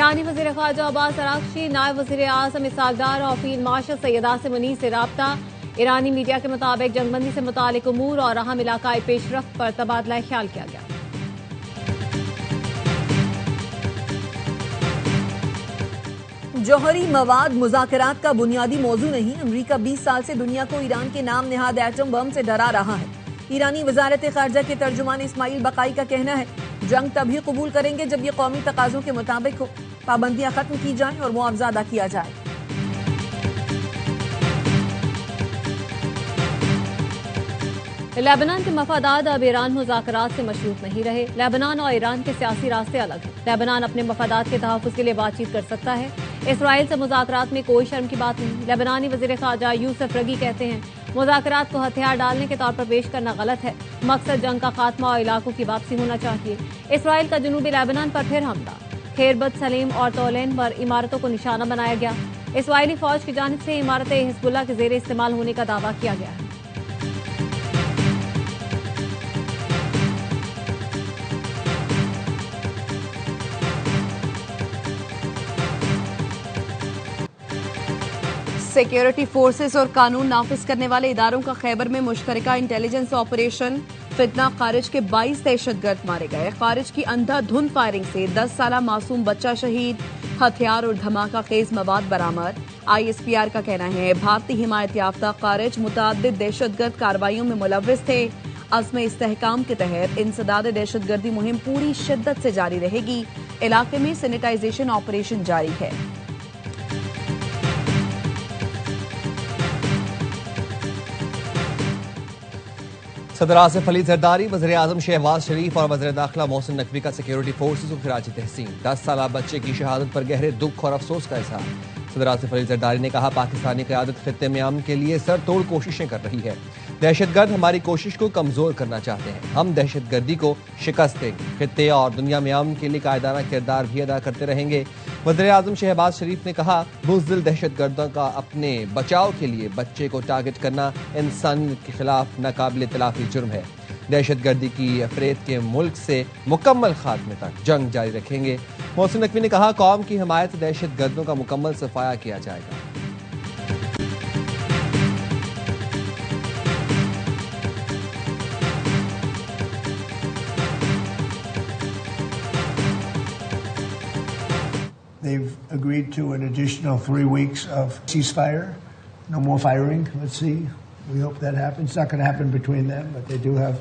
ईरानी वज़ीर ख़ारजा अब्बास अराग़ची, नायब वज़ीर आज़म इसहाक़ डार और फील्ड मार्शल सैयद आसिम मुनीर से राब्ता। ईरानी मीडिया के मुताबिक जंगबंदी से मुतालिक उमूर और अहम इलाकाई पेशरफ्त पर तबादला ख्याल किया गया। जौहरी मवाद मुज़ाकरात का बुनियादी मौजू नहीं। अमरीका 20 साल से दुनिया को ईरान के नाम नेहाद एटम बम से डरा रहा है। ईरानी वजारत खारजा के तर्जुमान इस्माइल बकाई का कहना है, जंग तभी कबूल करेंगे जब ये कौमी तकाज़ों के मुताबिक हो, पाबंदियां खत्म की जाएं और मुआवजा अदा किया जाए। लेबनान के मफादात अब ईरान मुज़ाकरात से मशरूत नहीं रहे। लेबनान और ईरान के सियासी रास्ते अलग हैं। लेबनान अपने मफादात के तहफ़्फ़ुज़ के लिए बातचीत कर सकता है। इसराइल से मुज़ाकरात में कोई शर्म की बात नहीं। लेबनानी वज़ीर ख़ारजा यूसुफ रगी कहते हैं, मुज़ाकरात को हथियार डालने के तौर पर पेश करना गलत है। मकसद जंग का खात्मा और इलाकों की वापसी होना चाहिए। इसराइल का जनूबी लेबनान पर फिर हमला। खेरबत सलीम और तोलेन पर इमारतों को निशाना बनाया गया। इसराइली फौज की जानिब से इमारतें हिज़्बुल्लाह के ज़ेर इस्तेमाल होने का दावा किया गया है। सिक्योरिटी फोर्सेस और कानून नाफिज करने वाले इदारों का खैबर में मुश्तरका इंटेलिजेंस ऑपरेशन फितना खारिज के 22 दहशतगर्द मारे गए। खारिज की अंधाधुंध फायरिंग से 10 साला मासूम बच्चा शहीद, हथियार और धमाका खेज मवाद बरामद। ISPR का कहना है, भारतीय हिमायत याफ्ता खारिज मुतअद्दिद दहशतगर्द कार्रवाइयों में मुलव्विस थे। अज़्म इस्तेहकाम के तहत इंसदाद दहशतगर्दी मुहिम पूरी शिद्दत से जारी रहेगी। इलाके में सैनिटाइजेशन ऑपरेशन जारी है। सदर आसिफ अली जरदारी, वज़ीर आज़म शहबाज शरीफ और वज़ीर दाखिला मोहसिन नकवी का सिक्योरिटी फोर्सेस को खिराज तहसीन। 10 साला बच्चे की शहादत पर गहरे दुख और अफसोस का इज़हार। सदर आसिफ अली जरदारी ने कहा, पाकिस्तानी क़यादत खित्ते में अमन के लिए सर तोड़ कोशिशें कर रही है। दहशतगर्द हमारी कोशिश को कमज़ोर करना चाहते हैं। हम दहशतगर्दी को शिकस्त देंगे। खित्ते और दुनिया में अमन के लिए कायदाना किरदार भी अदा करते रहेंगे। वज़ीर आज़म शहबाज शरीफ ने कहा, बुज़दिल दहशतगर्दों का अपने बचाव के लिए बच्चे को टारगेट करना इंसानियत के खिलाफ नाकाबिल तलाफी जुर्म है। दहशतगर्दी की अफरेत के मुल्क से मुकम्मल खात्मे तक जंग जारी रखेंगे। मोहसिन नकवी ने कहा, कौम की हिमायत से दहशतगर्दों का मुकम्मल सफाया किया जाएगा। They've agreed to an additional 3 weeks of ceasefire. No more firing. Let's see. We hope that happens. It's not going to happen between them, but they do have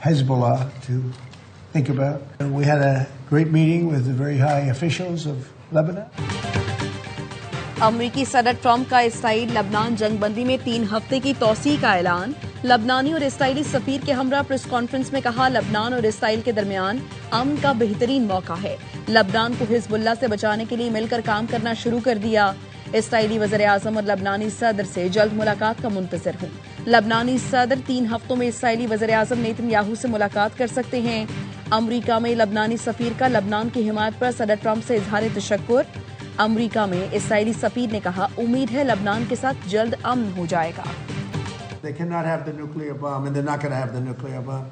Hezbollah to think about. And we had a great meeting with the very high officials of Lebanon. अमरीकी सदर Trump का Israel लबनान जंगबंदी में 3 हफ्ते की तौसीह का ऐलान। लबनानी और Israeli सफीर के हमरा प्रेस कॉन्फ्रेंस में कहा, लबनान और इसराइल के दरमियान अमन का बेहतरीन मौका है। लबनान को हिजबुल्लाह से बचाने के लिए मिलकर काम करना शुरू कर दिया। इसराइली वज़ीर आज़म और लबनानी सदर से जल्द मुलाकात का मुंतज़िर हूँ। लबनानी सदर 3 हफ्तों में इसराइली वज़ीर आज़म नेतन्याहू से मुलाकात कर सकते हैं। अमरीका में लबनानी सफीर का लबनान की हिमायत पर सदर ट्रंप से इजहार तशक्कुर। अमरीका में इसराइली सफीर ने कहा, उम्मीद है लबनान के साथ जल्द अमन हो जाएगा। They cannot have the nuclear bomb, and they're not going to have the nuclear bomb.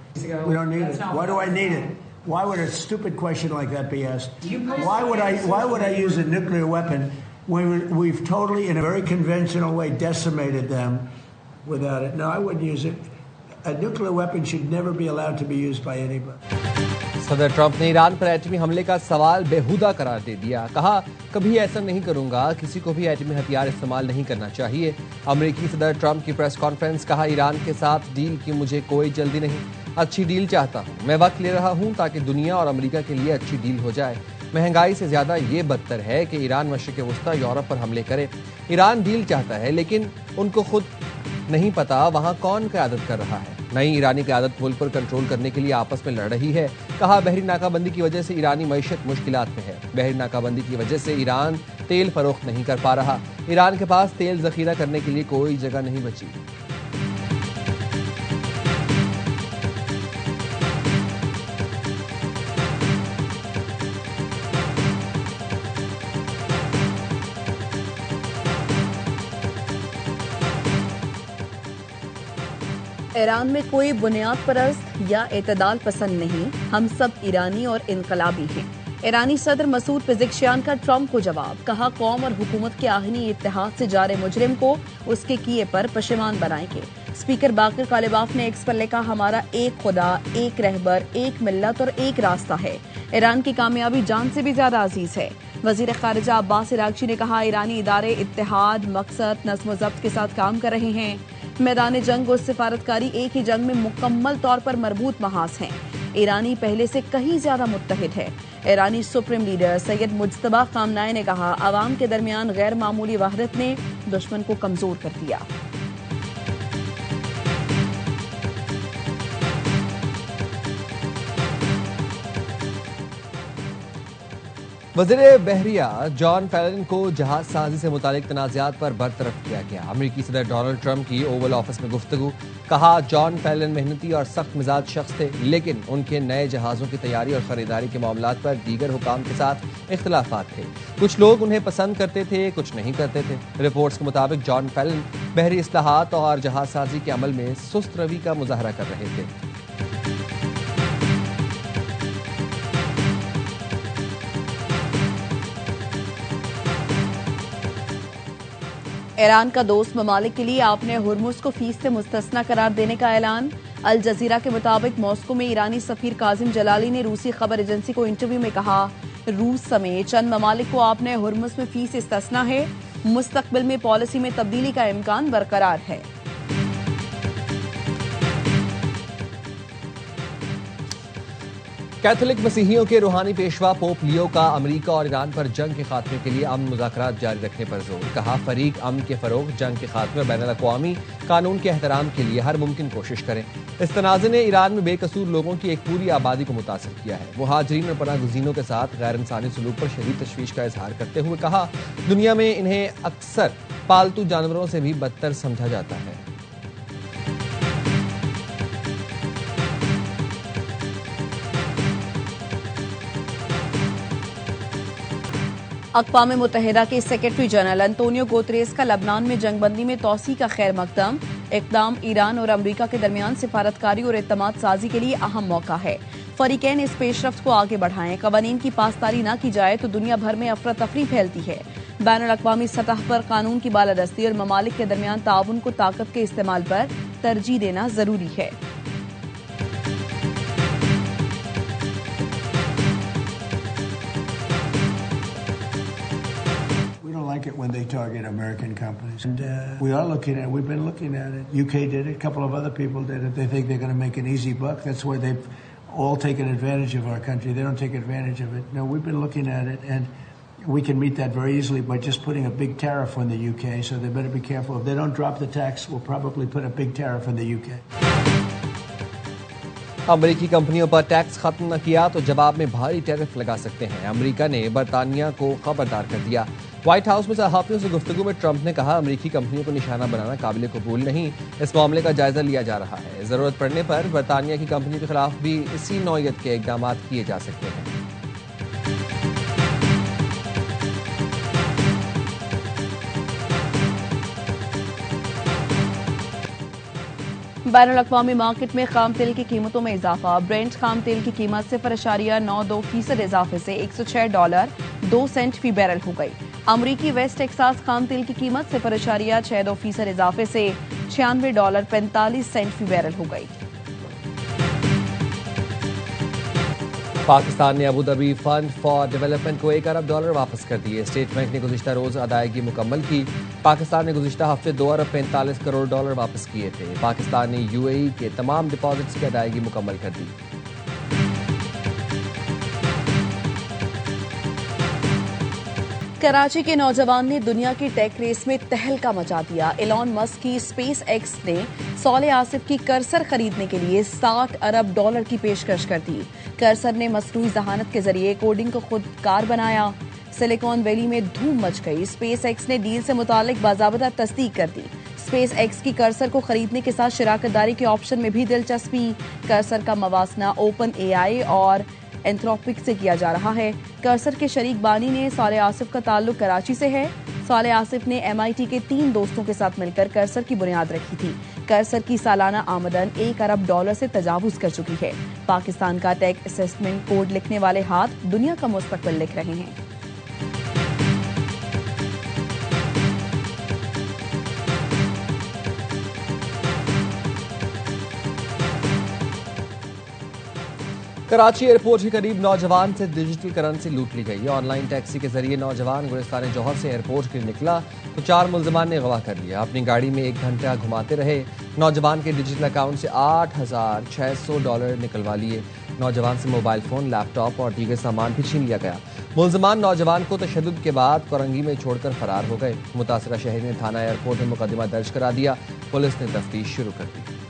We don't need it. Why do I need it? Why would a stupid question like that be asked? Why would I use a nuclear weapon when we've totally, in a very conventional way, decimated them without it? No, I wouldn't use it. A nuclear weapon should never be allowed to be used by anybody. सदर Trump ने Iran पर एटमी हमले का सवाल बेहुदा करार दे दिया। कहा, कभी ऐसा नहीं करूंगा, किसी को भी एटमी हथियार इस्तेमाल नहीं करना चाहिए। अमेरिकी सदर ट्रंप की प्रेस कॉन्फ्रेंस, कहा, ईरान के साथ डील की मुझे कोई जल्दी नहीं, अच्छी डील चाहता हूं। मैं वक्त ले रहा हूं ताकि दुनिया और अमेरिका के लिए अच्छी डील हो जाए। महंगाई से ज्यादा ये बदतर है कि ईरान मशरिक़ वस्ता यूरोप पर हमले करे। ईरान डील चाहता है, लेकिन उनको खुद नहीं पता वहां कौन क़यादत कर रहा है। नई ईरानी क़यादत मुल्क पर कंट्रोल करने के लिए आपस में लड़ रही है। कहा, बहरी नाकाबंदी की वजह से ईरानी मईशत मुश्किलात में है। बहरी नाकाबंदी की वजह से ईरान तेल फरोख्त नहीं कर पा रहा। ईरान के पास तेल जखीरा करने के लिए कोई जगह नहीं बची। ईरान में कोई बुनियाद परस्त या एतदाल पसंद नहीं, हम सब ईरानी और इनकलाबी हैं। ईरानी सदर मसूद पेज़ेश्कियान का ट्रंप को जवाब, कहा कौम और हुकूमत के आहनी इत्तेहाद से जारे मुजरिम को उसके किए पर पशेमान बनाएंगे। स्पीकर बाकर कालिबाफ ने एक्स पर लिखा, हमारा एक खुदा, एक रहबर, एक मिल्लत और एक रास्ता है। ईरान की कामयाबी जान से भी ज्यादा अजीज है। वजीर खारिजा अब्बास इरागची ने कहा, ईरानी इदारे इत्तेहाद, मकसद, नज़्म व ज़ब्त के साथ काम कर रहे हैं। मैदान जंग और सिफारतकारी एक ही जंग में मुकम्मल तौर पर मरबूत महाज हैं। ईरानी पहले से कहीं ज्यादा मुत्तहिद है। ईरानी supreme leader Sayyid Mojtaba Khamenei ने कहा, अवाम के दरमियान गैर मामूली वहदत ने दुश्मन को कमजोर कर दिया। वज़ीर बहरिया जॉन फेलन को जहाज साजी से मुतालिक तनाज़ात पर बरतरफ किया गया। अमरीकी सदर डोनाल्ड ट्रंप की ओवल ऑफिस में गुफ्तगू, कहा जॉन फेलन मेहनती और सख्त मिजाज शख्स थे, लेकिन उनके नए जहाज़ों की तैयारी और खरीदारी के मामलात पर दीगर हुकाम के साथ इख्तलाफात थे। कुछ लोग उन्हें पसंद करते थे, कुछ नहीं करते थे। रिपोर्ट्स के मुताबिक जॉन फेलन बहरी इस्लाहात और जहाज साजी के अमल में सुस्त रवि का मुजाहरा कर रहे थे। ईरान का दोस्त ममालिक के लिए आपने हुर्मुज को फीस से मुस्तस्ना करार देने का ऐलान। अल जजीरा के मुताबिक मॉस्को में ईरानी सफीर काजिम जलाली ने रूसी खबर एजेंसी को इंटरव्यू में कहा, रूस समेत चंद ममालिक को आपने हुर्मुज में फीस इस्तेस्ना है। मुस्तकबिल में पॉलिसी में तब्दीली का इम्कान बरकरार है। कैथोलिक मसीहियों के रूहानी पेशवा पोप लियो का अमेरिका और ईरान पर जंग के खात्मे के लिए अमन मुज़ाकरात जारी रखने पर जोर, कहा फरीक अमन के फरोग, जंग के खात्मे और बैनुल-अक़वामी कानून के एहतराम के लिए हर मुमकिन कोशिश करें। इस तनाज़े ने ईरान में बेकसूर लोगों की एक पूरी आबादी को मुतासर किया है। मुहाजिरीन और पनाह गुज़ीनों के साथ गैर इंसानी सलूक पर शदीद तशवीश का इजहार करते हुए कहा, दुनिया में इन्हें अक्सर पालतू जानवरों से भी बदतर समझा जाता है। अक़वाम मुत्तहिदा के सेक्रेटरी जनरल अंतोनियो गुतेरेस का लबनान में जंगबंदी में तौसी का खैर मकदम। इक़दाम ईरान और अमरीका के दरमियान सिफारतकारी और एतमाद साजी के लिए अहम मौका है। फरीकैन इस पेशरफ्त को आगे बढ़ाएं। कवानीन की पासदारी न की जाए तो दुनिया भर में अफरा तफरी फैलती है। बैनुल-अक़वामी सतह पर कानून की बालादस्ती और ममालिक के दरमियान ताउन को ताकत के इस्तेमाल पर तरजीह देना जरूरी है। Like it when they target American companies. And we are looking at it. We've been looking at it. UK did it. A couple of other people did it. They think they're going to make an easy buck. That's why they've all taken advantage of our country. They don't take advantage of it. No, we've been looking at it, and we can meet that very easily by just putting a big tariff on the UK. So they better be careful. If they don't drop the tax, we'll probably put a big tariff on the UK. अमरीकी कंपनियों पर tax खत्म न किया तो जवाब में भारी टैरिफ लगा सकते हैं। अमरीका ने बरतानिया को खबरदार कर दिया। व्हाइट हाउस में सहाफियों से गुफ्तगू में ट्रंप ने कहा, अमरीकी कंपनियों को निशाना बनाना काबिल कबूल नहीं। इस मामले का जायजा लिया जा रहा है। जरूरत पड़ने पर बरतानिया की कंपनी के खिलाफ भी इसी नौयत के इकदाम किए जा सकते हैं। बैनुल-अक़वामी मार्केट में खाम तेल की कीमतों में इजाफा। ब्रेंट खाम तेल की कीमत 0.92% इजाफे से $106.02 फी बैरल हो गई। अमरीकी वेस्ट टेक्सास खाम तेल की कीमत 0.62% इजाफे से $96.45 फी बैरल हो गई। पाकिस्तान ने Abu Dhabi fund for development को $1 अरब वापस कर दिए। स्टेट बैंक ने गुज़िश्ता रोज अदायगी मुकम्मल की। पाकिस्तान ने गुज़िश्ता हफ्ते $2.45 अरब वापस किए थे। पाकिस्तान ने UAE के तमाम डिपॉजिट्स की अदायगी मुकम्मल कर दी। कराची के नौजवान ने दुनिया की टेक रेस में तहलका मचा दिया। एलॉन मस्क की स्पेस एक्स ने सौले आसिफ की कर्सर खरीदने के लिए $60 अरब की पेशकश कर दी। कर्सर ने मसनूई जहानत के जरिए कोडिंग को खुद कार बनाया। सिलिकॉन वैली में धूम मच गई। स्पेस एक्स ने डील से मुतालिक बाज़ाबिता तस्दीक कर दी। स्पेस एक्स की कर्सर को खरीदने के साथ शिराकतदारी के ऑप्शन में भी दिलचस्पी। कर्सर का मवासना ओपन AI और एंथ्रोपिक से किया जा रहा है। कर्सर के शरीक बानी ने सौले आसिफ का ताल्लुक कराची से है। सौले आसिफ ने MIT के 3 दोस्तों के साथ मिलकर कर्सर की बुनियाद रखी थी। कैसर की सालाना आमदन $1 अरब से तजावुज कर चुकी है। पाकिस्तान का टेक असेसमेंट कोड लिखने वाले हाथ दुनिया का मुस्तकबिल लिख रहे हैं। कराची एयरपोर्ट के करीब नौजवान से डिजिटल करेंसी लूट ली गई। ऑनलाइन टैक्सी के जरिए नौजवान गुलिस्तान जौहर से एयरपोर्ट के लिए निकला तो 4 मुल्जिमान ने अगवा कर लिया। अपनी गाड़ी में 1 घंटा घुमाते रहे। नौजवान के डिजिटल अकाउंट से $8,600 निकलवा लिए। नौजवान से मोबाइल फोन, लैपटॉप और दीगर सामान भी छीन लिया गया। मुल्जिमान नौजवान को तशद्दुद के बाद कोरंगी में छोड़कर फरार हो गए। मुतासरा शहर ने थाना एयरपोर्ट में मुकदमा दर्ज करा दिया। पुलिस ने तफ्तीश शुरू कर दी।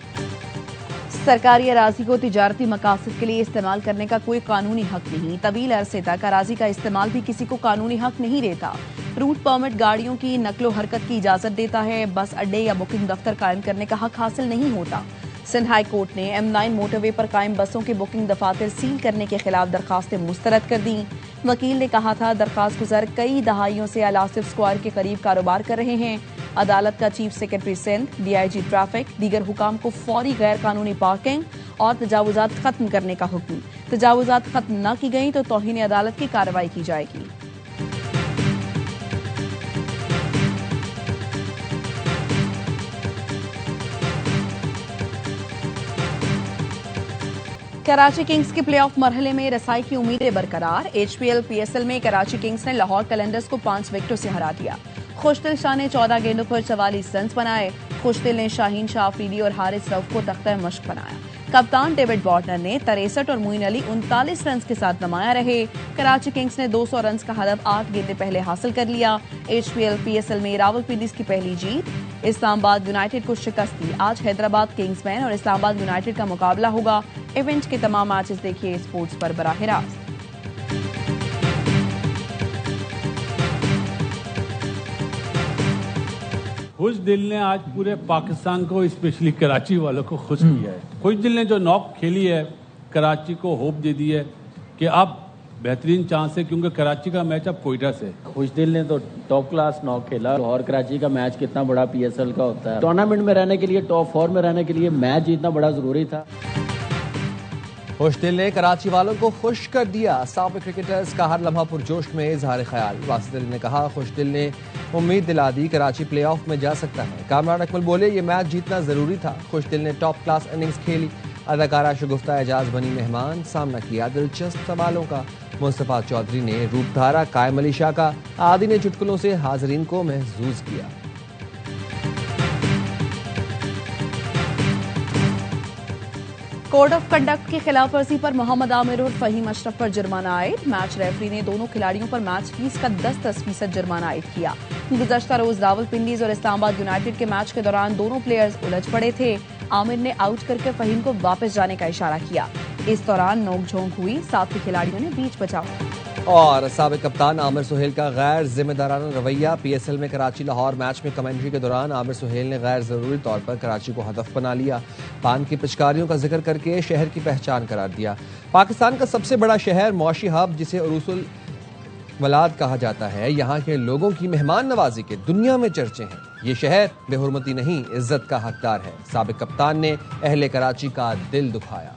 सरकारी अराजी को तिजारती मकासद के लिए इस्तेमाल करने का कोई कानूनी हक नहीं। तवील अरसे तक अराजी का इस्तेमाल भी किसी को कानूनी हक नहीं देता। रूट परमिट गाड़ियों की नकलो हरकत की इजाजत देता है। बस अड्डे या बुकिंग दफ्तर कायम करने का हक हासिल नहीं होता। सिंध हाई कोर्ट ने M9 मोटरवे पर कायम बसों के बुकिंग दफातर सील करने के खिलाफ दरखास्तें मुस्तरद कर दी। वकील ने कहा था दरखास्त गुजार कई दहाइयों से अलासिफ स्क्वायर के करीब कारोबार कर रहे हैं। अदालत का chief secretary Sindh, DIG traffic, दीगर हुकाम को फौरी गैर कानूनी पार्किंग और तजावुजात खत्म करने का हुक्म। तजावुजात खत्म न की गई तो तौहीन अदालत की कार्रवाई की जाएगी। कराची किंग्स के प्लेऑफ मरहले में रसाई की उम्मीदें बरकरार। HPL PSL में कराची किंग्स ने लाहौर कलंदर्स को 5 विकेटों से हरा दिया। खुशदिल शाह ने 14 गेंदों पर 44 रन बनाए। खुशदिल ने शाहीन शाह अफरीदी और हारिस रऊफ को तख्ता मश्क बनाया। कप्तान डेविड वार्नर ने 63 और मोइन अली 39 रन के साथ नमाया रहे। कराची किंग्स ने 200 रन का हदफ 8 गेंदें पहले हासिल कर लिया। HPL PSL में रावलपिंडी की पहली जीत। इस्लामाबाद यूनाइटेड को शिकस्त दी। आज हैदराबाद किंग्समैन और इस्लामाबाद यूनाइटेड का मुकाबला होगा। इवेंट के तमाम मैचेस देखिए स्पोर्ट्स पर बराह रास्त। खुश दिल ने आज पूरे पाकिस्तान को, स्पेशली कराची वालों को खुश किया है। खुश दिल ने जो नॉक खेली है, कराची को होप दे दी है कि अब बेहतरीन चांस है, क्योंकि कराची का मैच अब कोयटा से। खुशदिल ने तो टॉप क्लास नॉक खेला। और कराची का मैच कितना बड़ा PSL का होता है। टूर्नामेंट में रहने के लिए, टॉप 4 में रहने के लिए मैच जीतना बड़ा जरूरी था। खुशदिल ने कराची वालों को खुश कर दिया। साबिक क्रिकेटर्स का हर लम्हा पुरजोश में इजहार ख्याल। वासिद अली ने कहा खुशदिल ने उम्मीद दिला दी कराची प्लेऑफ में जा सकता है। कामरान अकमल बोले ये मैच जीतना जरूरी था। खुशदिल ने टॉप क्लास इनिंग्स खेली। अदाकारा शगुफ्ता एजाज बनी मेहमान। सामना किया दिलचस्प सवालों का। मुस्तफा चौधरी ने रूपधारा, कायम अली शाह का आदि ने चुटकुलों से हाजरीन को महसूस किया। कोड ऑफ कंडक्ट की खिलाफवर्जी पर मोहम्मद आमिर और फहीम अशरफ पर जुर्माना आयद। मैच रेफरी ने दोनों खिलाड़ियों पर मैच फीस का 10% जुर्माना आयद किया। गुज़श्ता रोज रावलपिंडीज और इस्लामाबाद यूनाइटेड के मैच के दौरान दोनों प्लेयर्स उलझ पड़े थे। आमिर ने आउट करके फहीम को वापस जाने का इशारा किया। इस दौरान नोकझोंक हुई। साथी खिलाड़ियों ने बीच बचाव। और साबिक कप्तान आमिर सुहेल का गैर जिम्मेदाराना रवैया। PSL में कराची लाहौर मैच में कमेंट्री के दौरान आमिर सुहेल ने गैर जरूरी तौर पर कराची को हदफ बना लिया। पान की पिचकारियों का जिक्र करके शहर की पहचान करार दिया। पाकिस्तान का सबसे बड़ा शहर, मौशी हब जिसे उरूसुल वलाद कहा जाता है, यहाँ के लोगों की मेहमान नवाजी के दुनिया में चर्चे हैं। ये शहर बेहुरमती नहीं, इज्जत का हकदार है। साबिक कप्तान ने अहले कराची का दिल दुखाया।